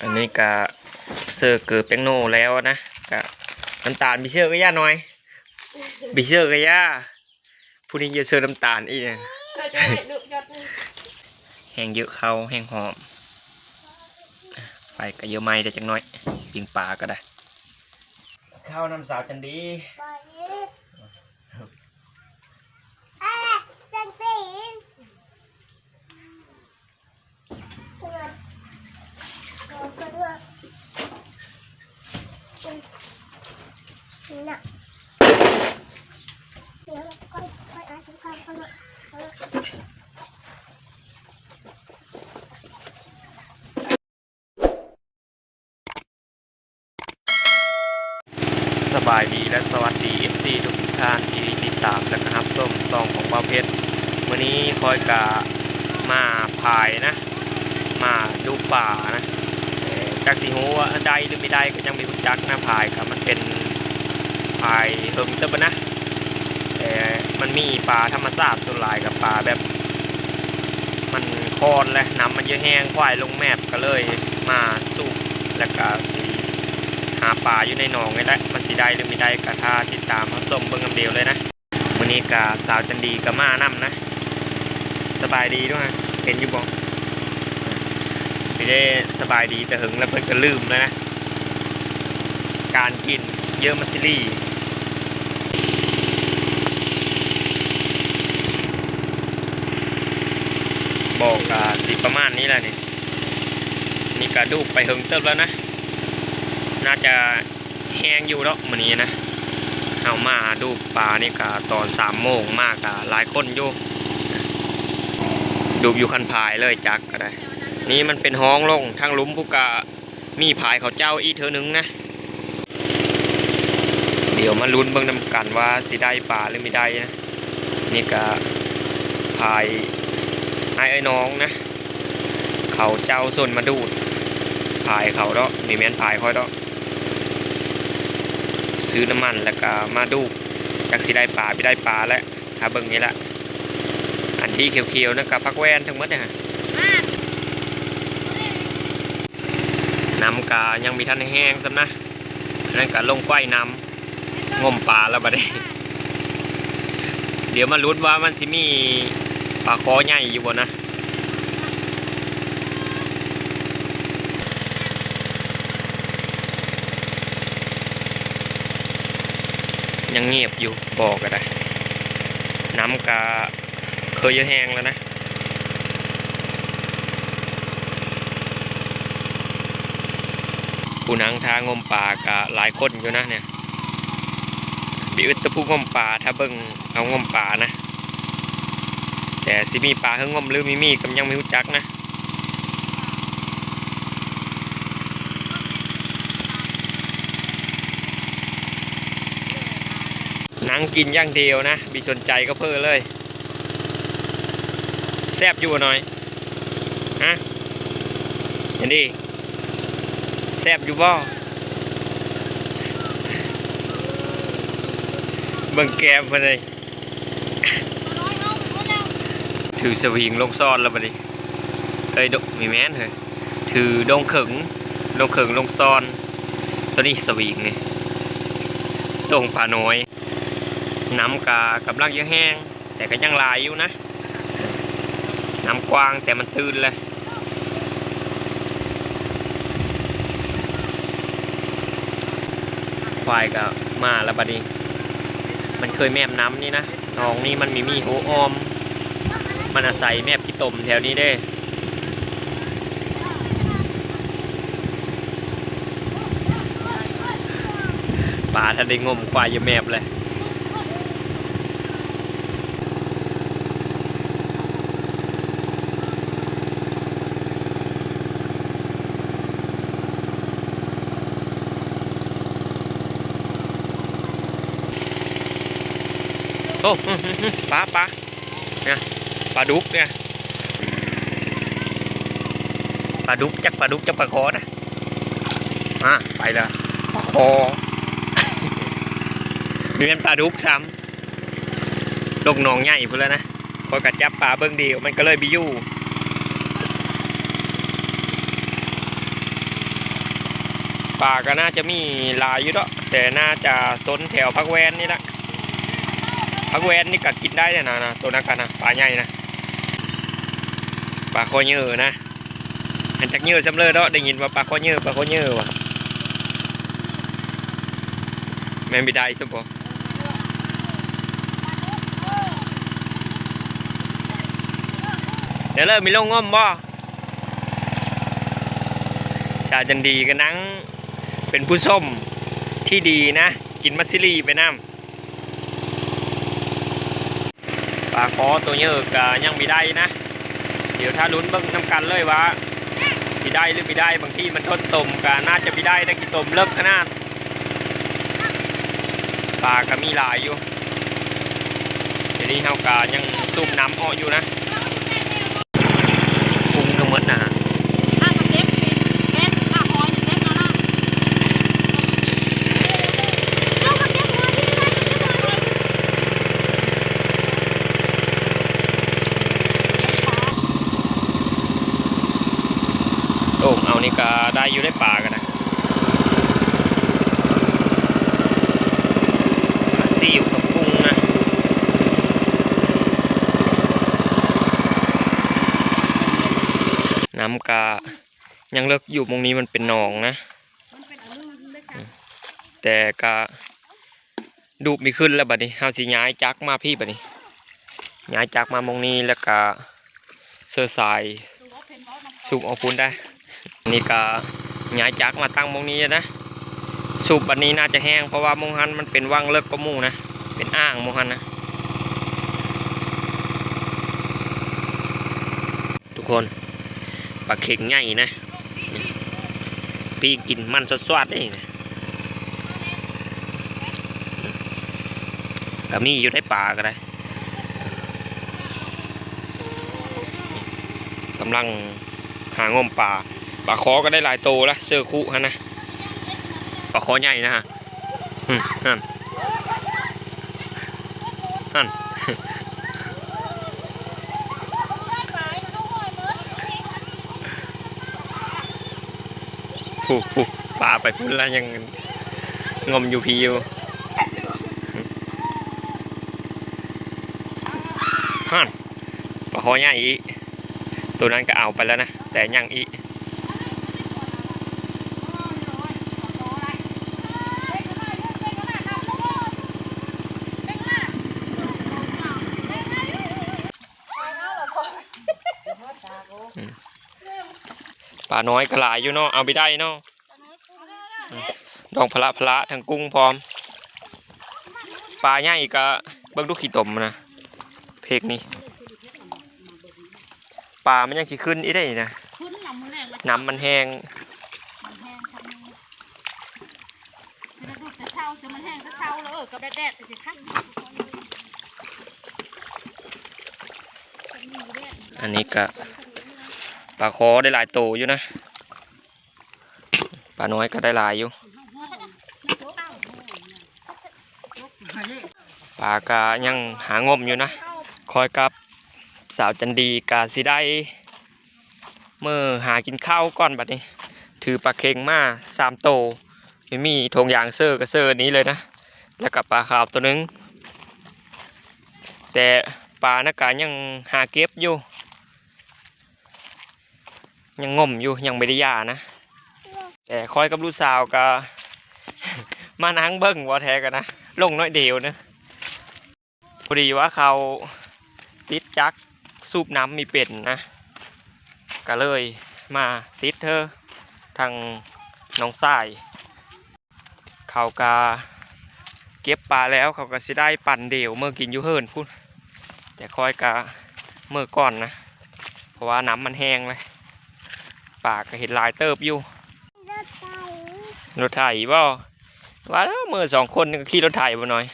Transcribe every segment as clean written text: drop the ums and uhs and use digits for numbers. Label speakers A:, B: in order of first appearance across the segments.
A: อันนี้กะเสิร์ฟเกิดแป้งโน่แล้วนะกะน้ำตาลบิเชอร์ก็ย่าหน่อยบิเชอร์ก็ย่าผู้นี้จะเสิร์ฟน้ำตาลอีกแห้งเยอะเขาแห้งหอมไปก็เยอะไม่ได้จังน้อยปิงปลาก็ได้ข้าวน้ำสาวจันดีสบายดีและสวัสดี FC ทุกท่านที่ติดตามและนะครับส้มซองของบ่าวเพชรวันนี้คอยกะมาพายนะมาดูป่านะจากสีหูว่าได้หรือไม่ได้ก็ยังไม่รู้จักนะพายครับมันเป็นพายเฮิมเตบนะแต่มันมีปลาธรรมชาติส่วนหลายกับปลาแบบมันคอนและน้ำมันเยอะแห้งควายลงแมบก็เลยมาสูบแล้วก็สีหาปลาอยู่ในหนองนี่แหละมันสีได้หรือไม่ได้กะท่าติดตามเขาส้มเบิ้งกำเดียวเลยนะวันนี้กะสาวจันดีกะมานํนะสบายดีด้วยเห็นอยู่บ่ไม่ได้สบายดีแต่หึงแล้วเพิ่นก็ลืมแล้วนะการกินเยอะมาซิลี่บอกกะสีประมาณนี้แหละนี่กะดูไปหึงเติบแล้วนะน่าจะแห้งอยู่แล้วมื้อนี้นะเอามาดูปลานี่กะตอน3 โมงมากกะหลายคนอยู่ดูอยู่คันพายเลยจักก็ได้นี่มันเป็นห้องลงทางลุมผู้กะมีพายเขาเจ้าอีเธอนึงนะเดี๋ยวมาลุ้นเบิ่งนำกันว่าสิได้ปลาหรือไม่ได้นะนี่กะพายไอ้น้องนะเขาเจ้าส่วนมาดูดพายเขาเนาะมีแม่นพายค่อยเนาะซื้อน้ำมันแล้วก็มาดูจากสิได้ปลาไม่ได้ปลาแล้วถ้าเบิ่งนี้ละอันที่เขียวๆนะกับพักแวนทั้งหมดเนี่ยน้ำกายังมีท่านแห้งซ้ำนะนั่นกะลงก้อยน้ำงมปลาแล้วบัดนี้เดี๋ยวมาลุ้นว่ามันสิมีปลาคอใหญ่อยู่บนนะยังเงียบอยู่บอกก็ได้น้ำกะเคยเยอะแห้งแล้วนะผู้นังทางงมป่ากะหลายคนอยู่นะเนี่ยบิวตะผู้งมป่าถ้าเบิ่งเอางมป่านะแต่สิมีป่าเฮงงมหรือมีก็ยังไม่รู้จักนะนังกินอย่างเดียวนะมีสนใจก็เพิ่มเลยแซ่บอยู่หน่อยฮะเห็นดิแซ่บอยู่บ่เบิ่งแกมมาเลยถือสวิงลงซ่อนแล้วบัดนี้เอ้ยดกมีแม่นเหรอถือดงขึงลงซ่อนตัวนี้สวิงนี่ตรงปลาน้อยน้ำกำลังยังแห้งแต่ก็ยังลายอยู่นะน้ำกว้างแต่มันตื้นเลยควายก็มาแล้วบัดนี้มันเคยแมบน้ำนี่นะหนองนี้มันมีหัวอ้อมมันอาศัยแมบขี้ตมแถวนี้ได้ป่าถ้าได้งมควายจะแมบเลยโอ้ปลาเนี่ยปลาดุกเนี่ยปลาดุกจักปลาคอนะไปแล้วปลาคอมีเป็นปลาดุกซ้ำลงหนองใหญ่พุ่นแล้วนะพอกระจับปลาเบิ้งเดียวมันก็เลยบิยู่ ปลาก็น่าจะมีหลายอยู่เนาะแต่น่าจะซนแถวพักแวนนี่ละพักแวนนี่กัดกินได้เลยนะตัวนั้นกันนะปลาใหญ่นะปลาคอเยื่อนะอันจากเยื่อจำเลยเนาะได้ยินว่าปลาคอเยื่อว่ะแม่นไม่ได้ใช่ปะเดี๋ยวเลยมีลงง้อมบ่ชาจันดีก็นั่งเป็นผู้ส้มที่ดีนะกินมัสซิลีไปน้ำปลาคอตัวเยอะก็ยังไม่ได้นะเดี๋ยวถ้าลุ้นเบิ้งน้ำกันเลยว่าสิได้หรือไม่ได้บางที่มันทนตมก็น่าจะไม่ได้นะกินตมเลิกขนาดปลาก็มีหลายอยู่เดี๋ยวนี้เฮากายังสูบน้ำออกอยู่นะปรุงทั้งหมดนะโอ้เอานี่ก็ได้อยู่ได้ปลากันนะซีอิ๊วกับกุ้งนะน้ำกายังเลิกอยู่ตรงนี้มันเป็นหนองนะแต่กาดูมีขึ้นแล้วบัดนี้เฮาสิย้ายจักมาพี่บัดนี้ย้ายจักมามงนี้แล้วก็เสื้อสายสูบเอาพุ่นได้นี่ก็ย้ายจักมาตั้งมงนี้นะสูบบัดนี้น่าจะแห้งเพราะว่ามงหันมันเป็นว่างเลิกก็มู่นะเป็นอ่างมงหันนะทุกคนปลาเข็งใหญ่นะพี่กินมันสดๆได้นะก็มีอยู่ในป่าก็ได้กำลังหางมปลาคอก็ได้หลายโตแล้วเสื้อคู่ฮะนะปลาคอใหญ่นะฮะนั่นผู้ปลาไปพุ่นแล้วยังงมอยู่พีอยู่ฮั่นปลาคอใหญ่อีตัวนั้นก็เอาไปแล้วนะแต่ยังอีปลาน้อยก็หลายอยู่เนาะเอาไปได้เนาะดองพละทั้งกุ้งพร้อมปลาใหญ่ก็เบิ่งดูขี้ตมนะเพกนี่ปลามันยังสิขึ้นอีได้นะน้ำมันแห้งอันนี้ก็ปลาคอได้หลายโตอยู่นะปลาน้อยก็ได้หลายอยู่ปลากายังหางมอยู่นะคอยกับสาวจันดีกาสิได้เมื่อหากินข้าวก่อนบัดนี้ถือปลาเค็งมา3 โตไม่มีทงยางเซอร์กับเซอร์นี้เลยนะแล้วกับปลาขาวตัวนึงแต่ปลานักการยังหาเก็บอยู่ยังงมอยู่ยังไม่ได้ย่านะแต่คอยกับลูกสาวก็มานั่งเบิ้งว่าแท้กันนะลงน้อยเดียวนะพอดีว่าเขาติดจักสูบน้ำมีเป็ดนะก็เลยมาติดเธอทางน้องสายเขาก็เก็บปลาแล้วเขาก็สิได้ปั่นเดี่ยวเมื่อกินอยู่เฮิร์นพุ่นแต่คอยกะเมื่อก่อนนะเพราะว่าน้ำมันแห้งเลยปลาก็เห็นลายเติบอยู่รถไถบ่ว่าแล้วเมื่อ2 คนก็ขี่รถไถบ่หน่อย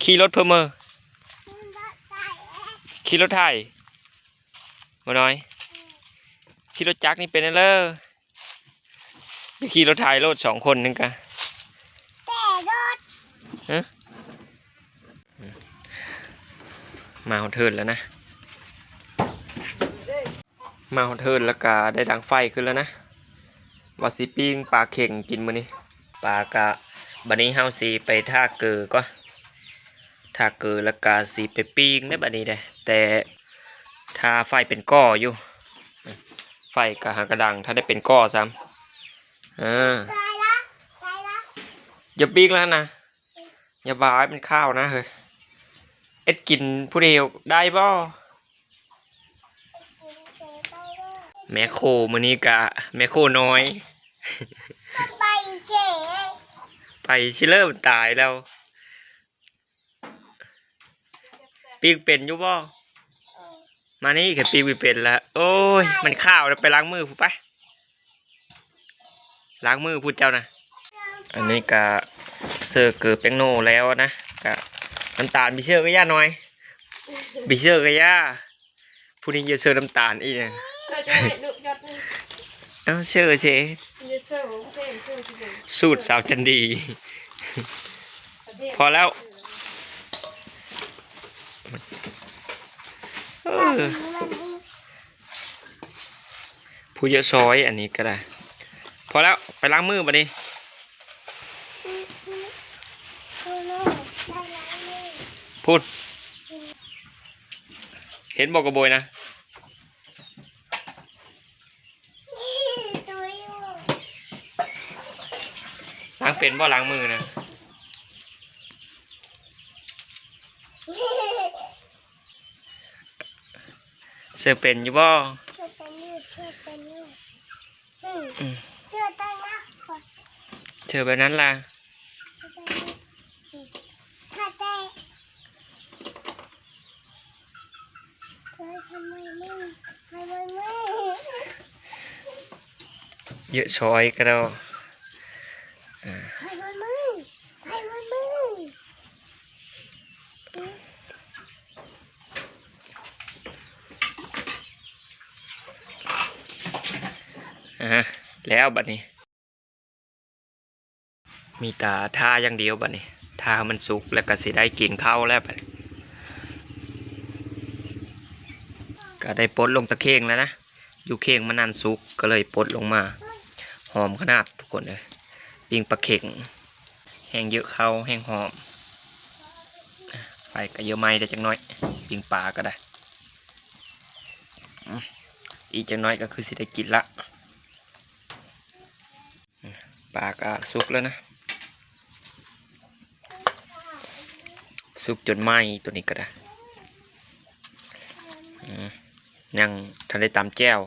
A: ขี่รถเพิ่มมือขี่รถไถบ่หน่อยขี่รถจักรนี่เป็นอะไรขี่รถไถรถ2 คนนึงกะแต่รถมาเอาเทินแล้วนะ มาฮอดเทิร์นแล้วก็ได้ดังไฟขึ้นแล้วนะว่าสิปิ้งปลาเข่งกินมื้อนี้ปลากะบัดนี้เฮาสิไปท่าเกลือก็ท่าเกลือแล้วก็สิไปปิ้งได้บัดนี้ได้แต่ถ้าไฟเป็นก้ออยู่ไฟก็หากระดังถ้าได้เป็นก้อซ้ำอย่าปิ้งแล้วนะอย่าบายเป็นข้าวนะเฮ้ยเอ็ดกินผู้เดียวได้บ่แม่โคมื้อนี้กะแม่โคน้อยไปเฉยไปชิเริ่มตายแล้วปีกเป็นอยู่บ่มานี่แค่ปีกไม่เป็นแล้วโอ้ยมันข้าวแล้วไปล้างมือผู้ไปล้างมือพูดเจ้านะอันนี้กะเซอร์เกลือแป้งโน่แล้วนะกะน้ำตาลบิเชอร์ก็ย่าหน่อยบิเชอร์ก็ย่าผู้นี้จะเซอร์น้ำตาลอีกเอ้าเชื่อเชสูตรสาวจันดีพอแล้วผู้เยอะซอยอันนี้ก็ได้พอแล้วไปล้างมือมาดิพูดเห็นบอกกระโบยนะล้างเป็นบ่ล้างมือนะเสือเป็นอยู่บ่เชื่อแบบนั้นล่ะเยอะช้อยก็ได้แล้วบัดนี้มีตาท่าอย่างเดียวบัดนี้ท่ามันสุกแล้วก็สิได้กินข้าวแล้วบัดก็ได้ปลดลงตะเข่งแล้วนะอยู่เข่งมันนานสุกก็เลยปลดลงมาหอมขนาดทุกคนเลยปิ้งปลาเข่งแห้งเยอะเข้าแห้งหอมไปก็เยอะไม่ได้จังน้อยปิ้งปลาก็ได้อีกจังน้อยก็คือสิได้กินละปลาก็สุกแล้วนะสุกจนไหม้ตัวนี้ก็ได้ยังทันได้ตำแจ่ว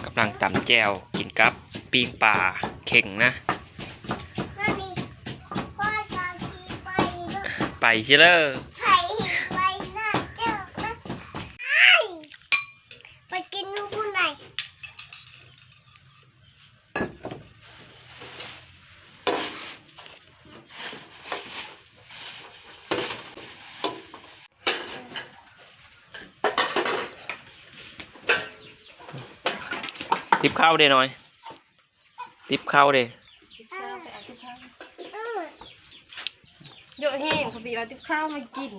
A: กำลังตำแจ่วกินกับปิ้งปลาเข่งนะไปเชียวเลยไปกินนู่นไหนติบข้าวเด้หน่อยติบข้าวเด้
B: เยอะแห้งเขาบีเอาติ๊บข้าวมากิน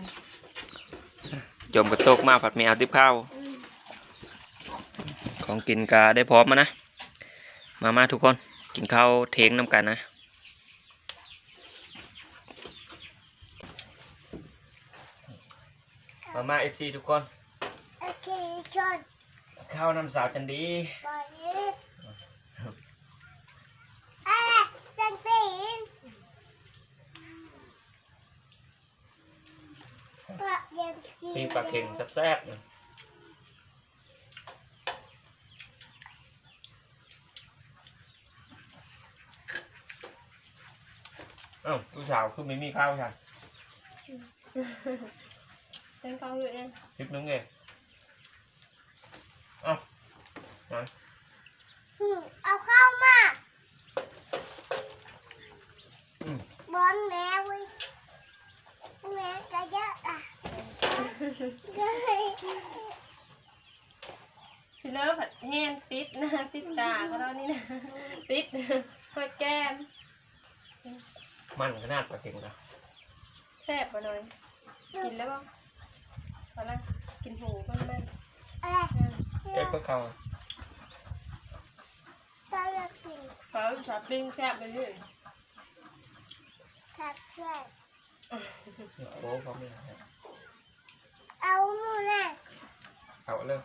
A: จมกระโตกมาผัดไม่เอาติบข้าวของกินกาได้พร้อมมานะมาทุกคนกินข้าวเทงน้ำกันนะมาเอฟซีทุกคนโอเคชนข้าวน้ำสาวจันดีปิ้งปลาเค็งแซ่บๆเลยลูกสาวคือไม่มีข้าวใช่
B: เป็นข้าวเยอะเอง
A: คลิปนึงเลยเอา
C: ข้าวมาบอลแม่เว้ยแม่จะเยอะอ่ะ
B: พี่เลิฟผัดแห้งติดนะติดตาก็แล้วนี่นะติดหอยแก้ม
A: มันขนาดปลาเค็งนะ
B: แซ่บมาหน่อยกินแล้วบ้าง
A: เข้า
C: ตอนเรากิน
B: เขาชอบปิ้งแซ่บไปเลย
C: ผักเพื่อน
A: โอ้เขาไม่เอา
C: เอาหมูน่ะ
A: เอาเริ่ม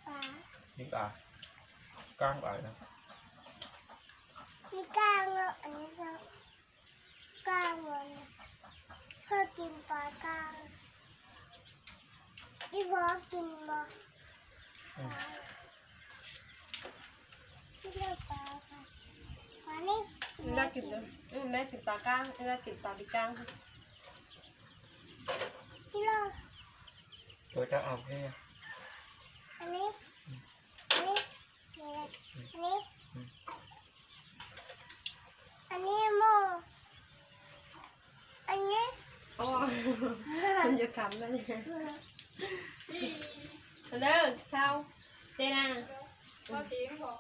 C: ปลา
A: ยิงตาก้างไปนะ
C: ที่กลางเนาะอันนี้เนาะกลางวันเพื่อกินปลากลางอีบอกกินบ่ที่เลือกปลาค่ะปลานี่
B: น่ากินเลยแม่กินปลาก้างน่ากินปลาดิก้าง
C: ที่เลือก
A: ตัวจะเอาแค่
C: อันนี้อันนี้อันนี้อันนี้หมูอันนี้
B: โอ้มันจะขำแล้วเนี่ยเลิกเช้าเจ้าว่าตีไม่พอ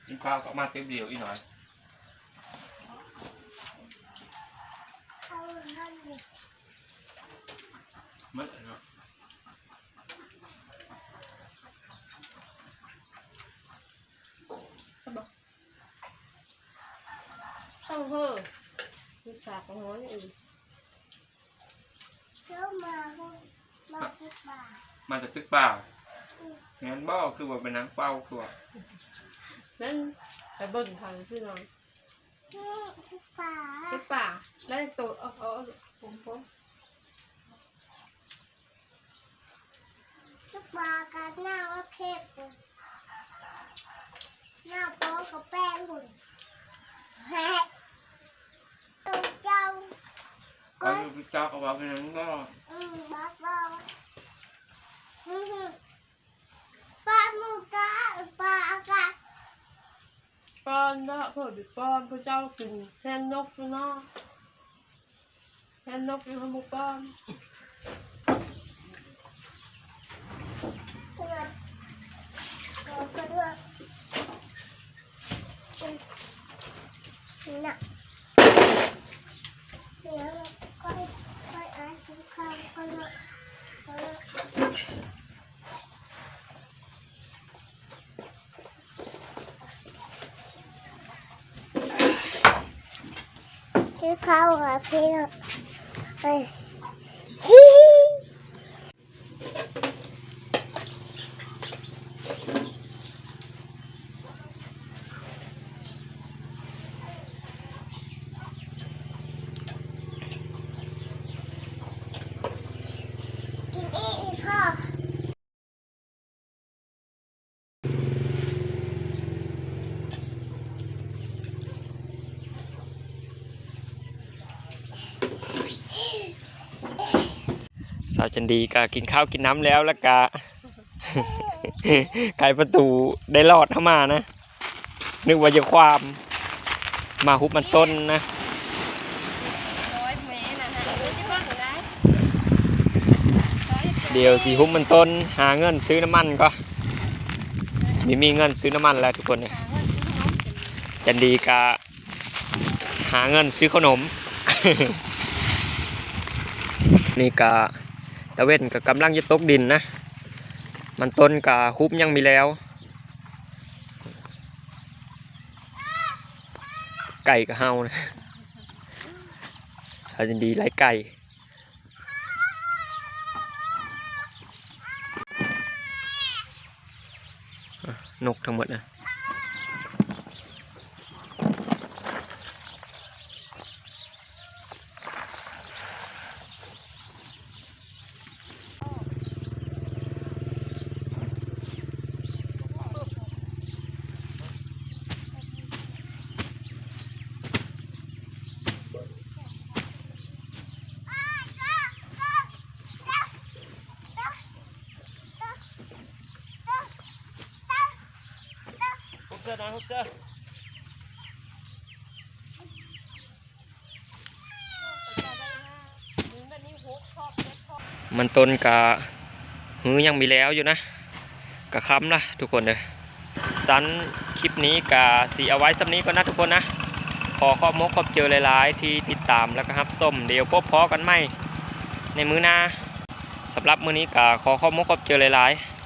A: กินข้าวก็มาเต็มเดียวอีกหน่อย
C: เอาท่านดิ
A: มันเนาะ
B: ต้องเฮ้อมีสากของหัวนี่อื่น
C: เจ้ามาที่ป่า
A: มาจากตึกป่างั้นบ่คือว่าเป็นนางเป้าคือว่า
B: นั่นไปเบิ่งทางที่นอน
C: นี่ที่ป่า
B: ที่ป่าได้ตัวผม
C: ที่ป่ากันหน้าว่าเพ็บหน้าโป๊กับแป้งหุ่นแฮะเจ้า
A: ก็เจ้าก็ว่าเป็นนางก็
C: บ้าปลาหมูกะปลากะ
B: ป้อนเนาะเพื่อดิป้อนพระเจ้ากินแทนนกเนาะแทนนกอยู่ข้างบนป้อน
C: เพื่อนเราก็ด้วยน่ะเดี๋ยวค่อยอ่านถึงข้าวก็เนาะที่เข้าค่ะพี่เนาะไปฮิกินอีกพ่อ
A: สาวจันดีก็กินข้าวกินน้ำแล้วก็ ไขประตูได้รอดเข้ามานะนึกว่าจะความมาฮุบมันต้นนะ
B: ร้อยเมตรนะฮะรู้ที่เพิ่งได้
A: เดี๋ยวสิฮุบมันต้นหาเงินซื้อน้ำมันก็มีเงินซื้อน้ำมันแล้วทุกคนเนี่ยจันดีก็หาเงินซื้อขนม นี่ก็ตะเวนก็กำลังจะตกดินนะมันต้นก็ฮุบยังมีแล้วไก่ก็เฮานะสาวจันดีไล่ไก่นกทั้งหมดนะ ฮุบเจอ มันต้นกะหือยังมีแล้วอยู่นะกะค้ำนะทุกคนเลยสันคลิปนี้กะสีเอาไว้สำนี้ก่อนนะทุกคนนะขอขอบเจอหลายๆที่ติดตามแล้วก็รับส้มเดี๋ยวพบพอกันไหม ในมื้อหน้าสำหรับมื้อนี้ก็ขอขอบคุณขอบเจอหลายๆ